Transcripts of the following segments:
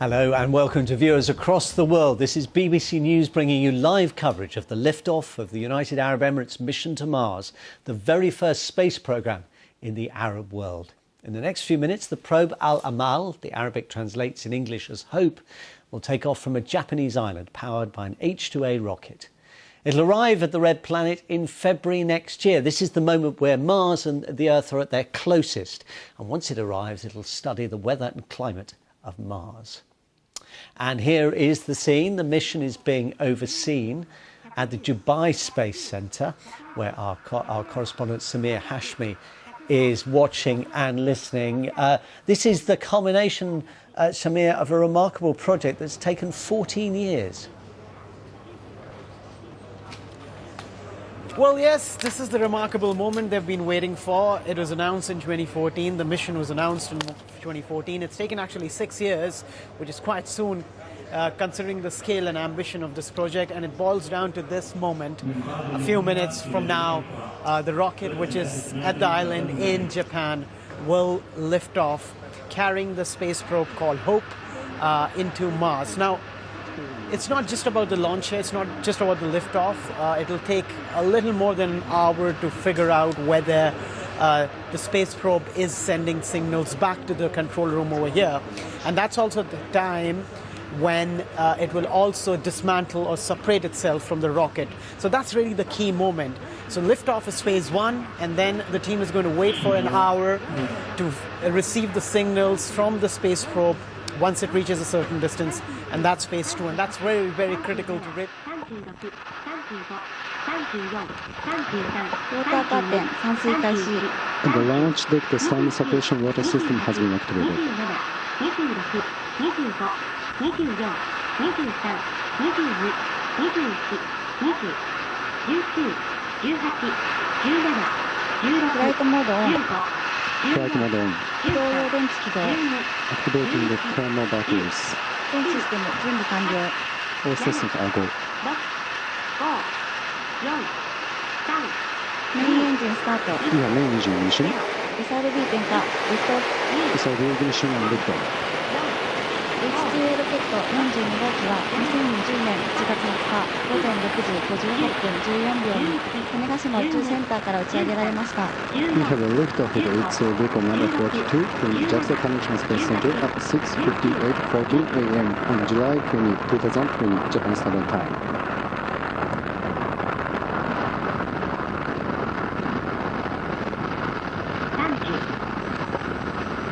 Hello and welcome to viewers across the world. This is BBC News bringing you live coverage of the liftoff of the United Arab Emirates mission to Mars, the very first space programme in the Arab world. In the next few minutes, the probe Al-Amal, the Arabic translates in English as Hope, will take off from a Japanese island powered by an H-2A rocket. It'll arrive at the Red Planet in February next year. This is the moment where Mars and the Earth are at their closest. And once it arrives, it'll study the weather and climate of Mars. And here is the scene. The mission is being overseen at the Dubai Space Centre, where our correspondent Samir Hashmi is watching and listening. This is the culmination, Samir, of a remarkable project that's taken 14 years. Well, yes, this is the remarkable moment they've been waiting for. It was announced in 2014. The mission was announced in 2014. It's taken actually 6 years, which is quite soon, considering the scale and ambition of this project. And it boils down to this moment. A few minutes from now, the rocket, which is at the island in Japan, will lift off, carrying the space probe called Hope into Mars. Now, it's not just about the launcher, it's not just about the liftoff. It'll take a little more than an hour to figure out whether the space probe is sending signals back to the control room over here. And that's also the time when it will also dismantle or separate itself from the rocket. So that's really the key moment. So liftoff is phase one, and then the team is going to wait for an hour to receive the signals from the space probe once it reaches a certain distance, and that's phase two, and that's very, very critical to it. And the launch deck, the sound separation water system has been activated. Flight mode on. Activating the thermal batteries. All systems are go. Main engine start. Main engine ignition. Missile ignition and liftoff. H-2A ロケット42号機は2020年1月20日午前6時58分14秒に種子島宇宙センターから打ち上げられました。We have a liftoff with H-2A vehicle number 42 from JAXA Tanegashima Space Center at 6:58:14 a.m. on July 20, 2020, Japan Standard Time.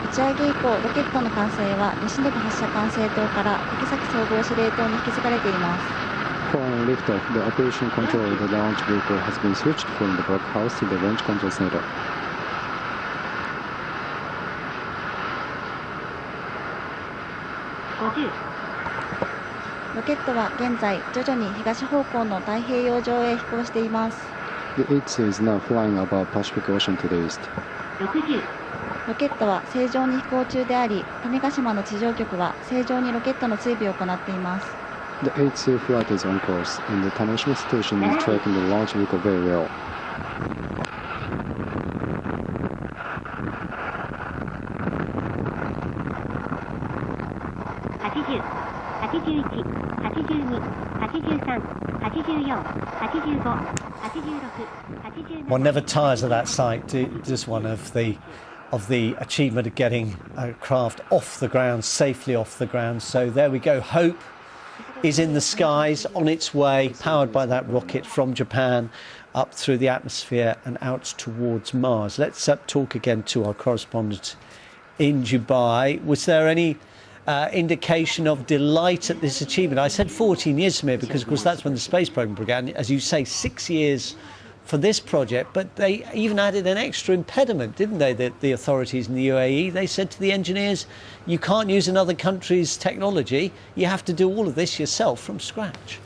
打ち上げ以降、ロケットの管制は西根部発射管制塔から竹崎総合司令塔に引き継がれています。Following liftoff, the operation control of the launch vehicle has been switched from the block house to the launch control center. ロケットは現在徐々に東方向の太平洋上へ飛行しています。The H-2A is now flying above Pacific Ocean to the east. ロケットは正常に飛行中であり、種子島の地上局は正常にロケットの追尾を行っています。The H-2A flight is on course, and the Tanegashima station is tracking the launch vehicle very well. 80、81、82、83、84、85、86、One never tires of that sight. Just one of the achievement of getting a craft off the ground, safely off the ground. So there we go. Hope is in the skies, on its way, powered by that rocket from Japan up through the atmosphere and out towards Mars. Let's talk again to our correspondent in Dubai. Was there any indication of delight at this achievement? I said 14 years, Samir, because of course that's when the space program began. As you say, 6 years for this project, but they even added an extra impediment, didn't they, the authorities in the UAE? They said to the engineers, you can't use another country's technology, you have to do all of this yourself from scratch.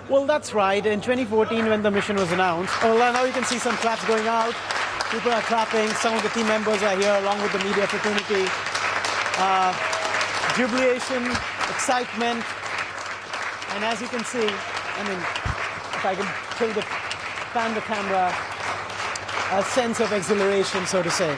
Well, that's right. In 2014, when the mission was announced, now you can see some claps going out. People are clapping. Some of the team members are here along with the media fraternity. Jubilation, excitement, and as you can see, I mean, if I can pan the camera, a sense of exhilaration, so to say.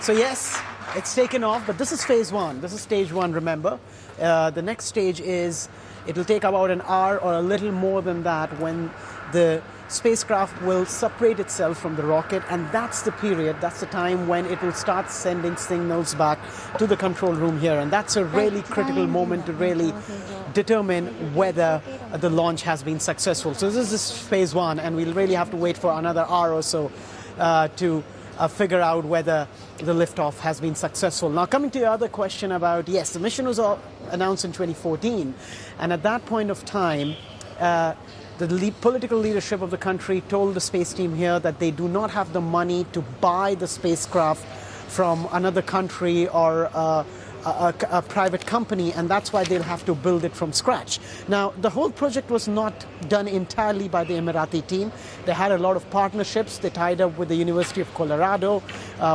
So yes, it's taken off, but this is phase one. This is stage one, remember. The next stage is, it'll take about an hour or a little more than that when the spacecraft will separate itself from the rocket, and that's the period, that's the time when it will start sending signals back to the control room here. And that's a really critical moment to really determine whether the launch has been successful. So this is phase one, and we'll really have to wait for another hour or so to figure out whether the liftoff has been successful. Now, coming to your other question about, yes, the mission was announced in 2014, and at that point of time, the political leadership of the country told the space team here that they do not have the money to buy the spacecraft from another country or a private company, and that's why they'll have to build it from scratch. Now, the whole project was not done entirely by the Emirati team. They had a lot of partnerships. They tied up with the University of Colorado,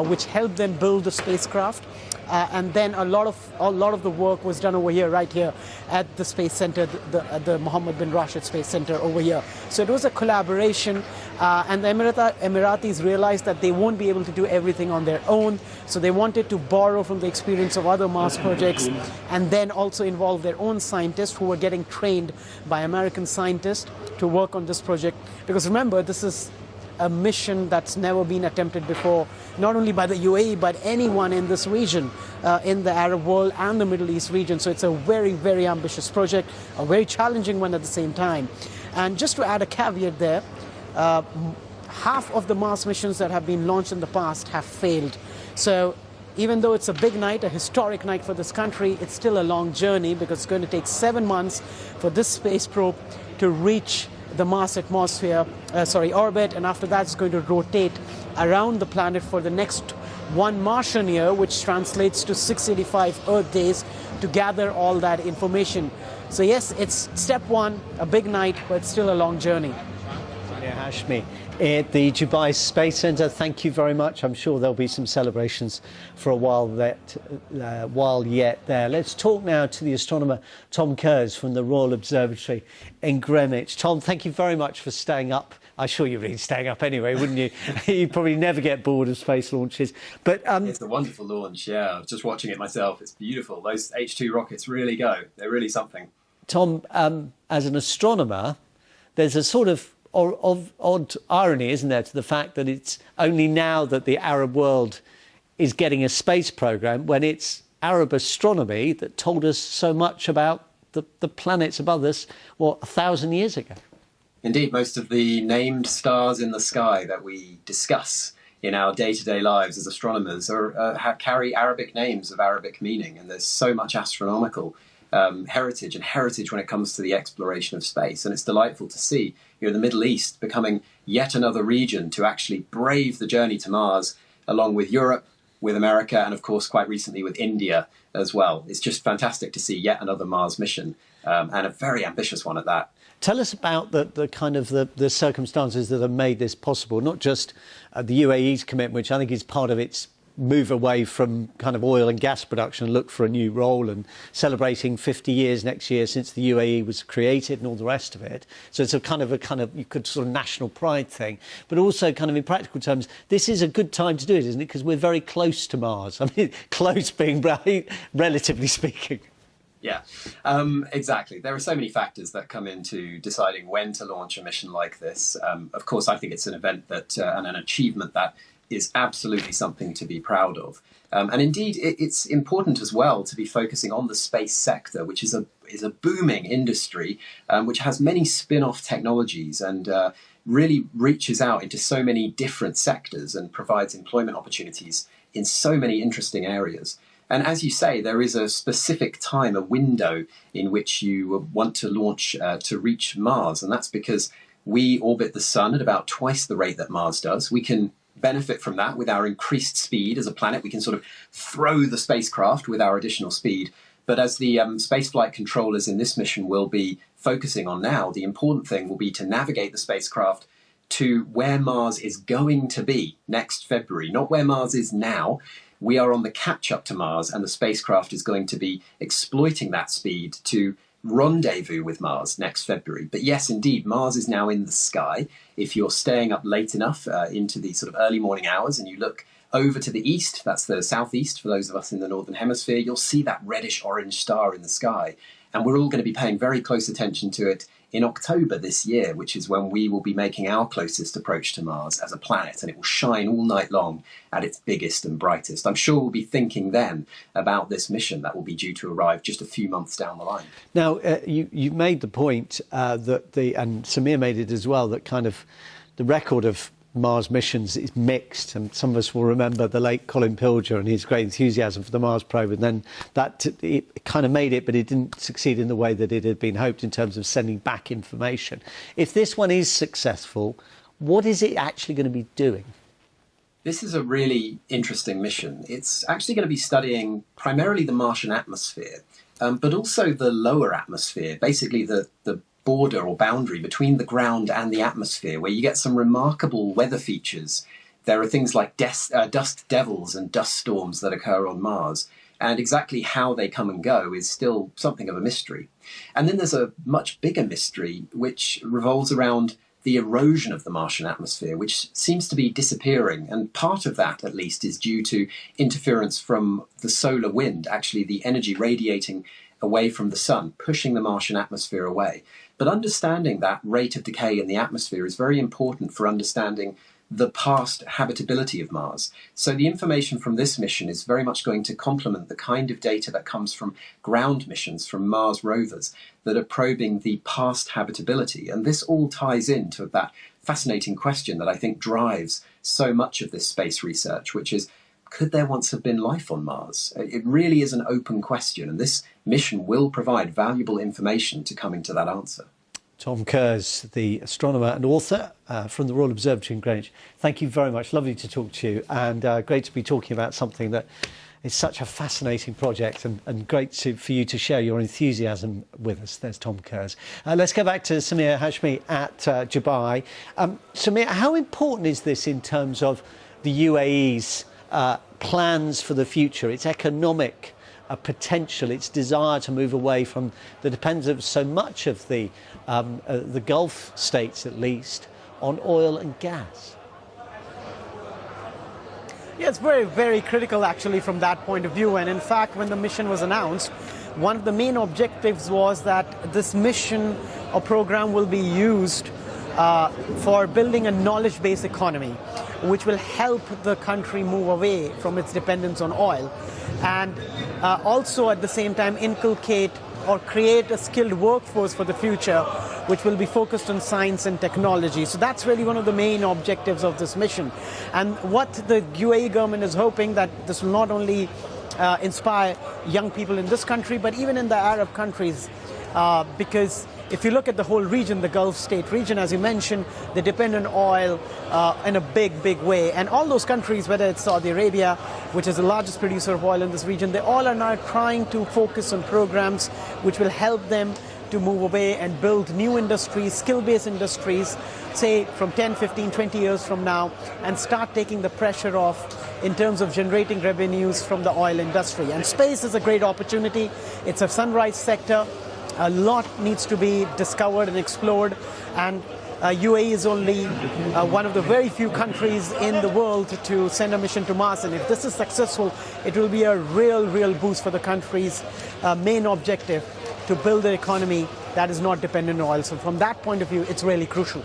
which helped them build the spacecraft. And then a lot of the work was done over here, right here at the Space Center, the Mohammed bin Rashid Space Center over here. So it was a collaboration, and the Emiratis realized that they won't be able to do everything on their own. So they wanted to borrow from the experience of other Mars projects, and then also involve their own scientists who were getting trained by American scientists to work on this project. Because remember, this is a mission that's never been attempted before, not only by the UAE, but anyone in this region, in the Arab world and the Middle East region. So it's a very, very ambitious project, a very challenging one at the same time. And just to add a caveat there, half of the Mars missions that have been launched in the past have failed. So even though it's a big night, a historic night for this country, it's still a long journey, because it's going to take 7 months for this space probe to reach the Mars orbit, and after that it's going to rotate around the planet for the next 1 Martian year, which translates to 685 Earth days, to gather all that information. So yes, it's step one, a big night, but it's still a long journey. Hashmi at the Dubai Space Centre, thank you very much. I'm sure there'll be some celebrations for a while yet there. Let's talk now to the astronomer Tom Kurz from the Royal Observatory in Greenwich. Tom, thank you very much for staying up. I'm sure you'd be staying up anyway, wouldn't you? You'd probably never get bored of space launches. But it's a wonderful launch, yeah. I was just watching it myself. It's beautiful. Those H2 rockets really go. They're really something. Tom, as an astronomer, there's a sort of odd irony, isn't there, to the fact that it's only now that the Arab world is getting a space program, when it's Arab astronomy that told us so much about the planets above us, 1,000 years ago. Indeed, most of the named stars in the sky that we discuss in our day-to-day lives as astronomers carry Arabic names of Arabic meaning, and there's so much astronomical heritage when it comes to the exploration of space. And it's delightful to see the Middle East becoming yet another region to actually brave the journey to Mars, along with Europe, with America, and of course quite recently with India as well. It's just fantastic to see yet another Mars mission, and a very ambitious one at that. Tell us about the kind of the circumstances that have made this possible, not just the UAE's commitment, which I think is part of its move away from kind of oil and gas production, look for a new role, and celebrating 50 years next year since the UAE was created and all the rest of it. So it's a kind of you could sort of national pride thing, but also kind of in practical terms, this is a good time to do it, isn't it? Because we're very close to Mars. I mean, close being relatively speaking. Yeah, exactly. There are so many factors that come into deciding when to launch a mission like this. Of course, I think it's an event that and an achievement that is absolutely something to be proud of. And indeed, it's important as well to be focusing on the space sector, which is a booming industry, which has many spin-off technologies and really reaches out into so many different sectors and provides employment opportunities in so many interesting areas. And as you say, there is a specific time, a window in which you want to launch to reach Mars. And that's because we orbit the sun at about twice the rate that Mars does. We can benefit from that with our increased speed as a planet. We can sort of throw the spacecraft with our additional speed. But as the spaceflight controllers in this mission will be focusing on now, the important thing will be to navigate the spacecraft to where Mars is going to be next February, not where Mars is now. We are on the catch-up to Mars, and the spacecraft is going to be exploiting that speed to rendezvous with Mars next February. But yes, indeed, Mars is now in the sky. If you're staying up late enough into the sort of early morning hours and you look Over to the east, that's the southeast for those of us in the northern hemisphere, you'll see that reddish-orange star in the sky. And we're all going to be paying very close attention to it in October this year, which is when we will be making our closest approach to Mars as a planet, and it will shine all night long at its biggest and brightest. I'm sure we'll be thinking then about this mission that will be due to arrive just a few months down the line. Now, you made the point and Samir made it as well, that kind of the record of Mars missions is mixed, and some of us will remember the late Colin Pilger and his great enthusiasm for the Mars probe, and then it kind of made it, but it didn't succeed in the way that it had been hoped in terms of sending back information. If this one is successful, what is it actually going to be doing? This is a really interesting mission. It's actually going to be studying primarily the Martian atmosphere, but also the lower atmosphere, basically the border or boundary between the ground and the atmosphere, where you get some remarkable weather features. There are things like dust devils and dust storms that occur on Mars, and exactly how they come and go is still something of a mystery. And then there's a much bigger mystery which revolves around the erosion of the Martian atmosphere, which seems to be disappearing, and part of that at least is due to interference from the solar wind, actually the energy radiating away from the sun, pushing the Martian atmosphere away. But understanding that rate of decay in the atmosphere is very important for understanding the past habitability of Mars. So the information from this mission is very much going to complement the kind of data that comes from ground missions, from Mars rovers, that are probing the past habitability. And this all ties into that fascinating question that I think drives so much of this space research, which is, could there once have been life on Mars? It really is an open question, and this mission will provide valuable information to coming to that answer. Tom Kerrs, the astronomer and author from the Royal Observatory in Greenwich. Thank you very much. Lovely to talk to you, and great to be talking about something that is such a fascinating project, and great for you to share your enthusiasm with us. There's Tom Kerrs. Let's go back to Samir Hashmi at Dubai. Samir, how important is this in terms of the UAE's plans for the future, its economic potential, its desire to move away from the dependence of so much of the Gulf states, at least, on oil and gas? Yeah, it's very, very critical actually from that point of view. And in fact, when the mission was announced, one of the main objectives was that this mission or program will be used for building a knowledge-based economy, which will help the country move away from its dependence on oil, and also at the same time inculcate or create a skilled workforce for the future, which will be focused on science and technology. So that's really one of the main objectives of this mission. And what the UAE government is hoping, that this will not only inspire young people in this country, but even in the Arab countries, because if you look at the whole region, the Gulf state region, as you mentioned, they depend on oil in a big, big way. And all those countries, whether it's Saudi Arabia, which is the largest producer of oil in this region, they all are now trying to focus on programs which will help them to move away and build new industries, skill-based industries, say from 10, 15, 20 years from now, and start taking the pressure off in terms of generating revenues from the oil industry. And space is a great opportunity. It's a sunrise sector. A lot needs to be discovered and explored, and UAE is only one of the very few countries in the world to send a mission to Mars. And if this is successful, it will be a real boost for the country's main objective, to build an economy that is not dependent on oil. So from that point of view, it's really crucial.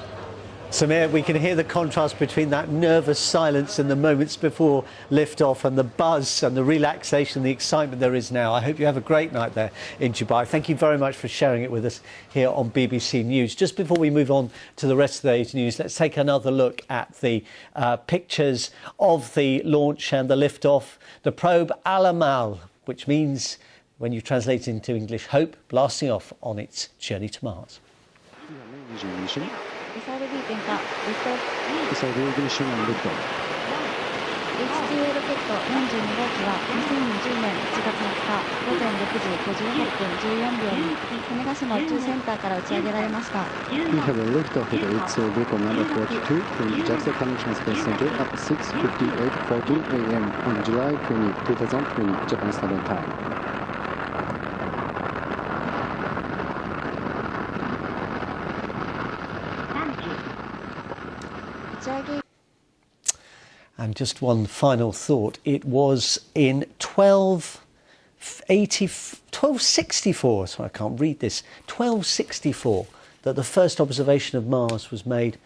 Samir, we can hear the contrast between that nervous silence in the moments before liftoff and the buzz and the relaxation, the excitement there is now. I hope you have a great night there in Dubai. Thank you very much for sharing it with us here on BBC News. Just before we move on to the rest of the day's news, let's take another look at the pictures of the launch and the liftoff. The probe Al-Amal, which means, when you translate it into English, hope, blasting off on its journey to Mars. SRB 点火、リフトオフ。SRB ignition and liftoff. H2A ロケット42号機は2020年1月20日午前6時58分14秒に種子島宇宙センターから打ち上げられました。We have a liftoff of H2A vehicle number 42 from JAXA Convention Space Center at 6:58:14 a.m. on July 20, 2020, Japan Standard Time. And just one final thought, it was in 1264, so I can't read this, 1264, that the first observation of Mars was made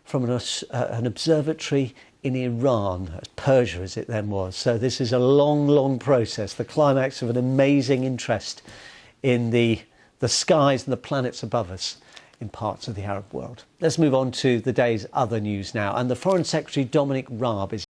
from an observatory in Iran, Persia as it then was. So this is a long, long process, the climax of an amazing interest in the skies and the planets above us in parts of the Arab world. Let's move on to the day's other news now. And the Foreign Secretary Dominic Raab is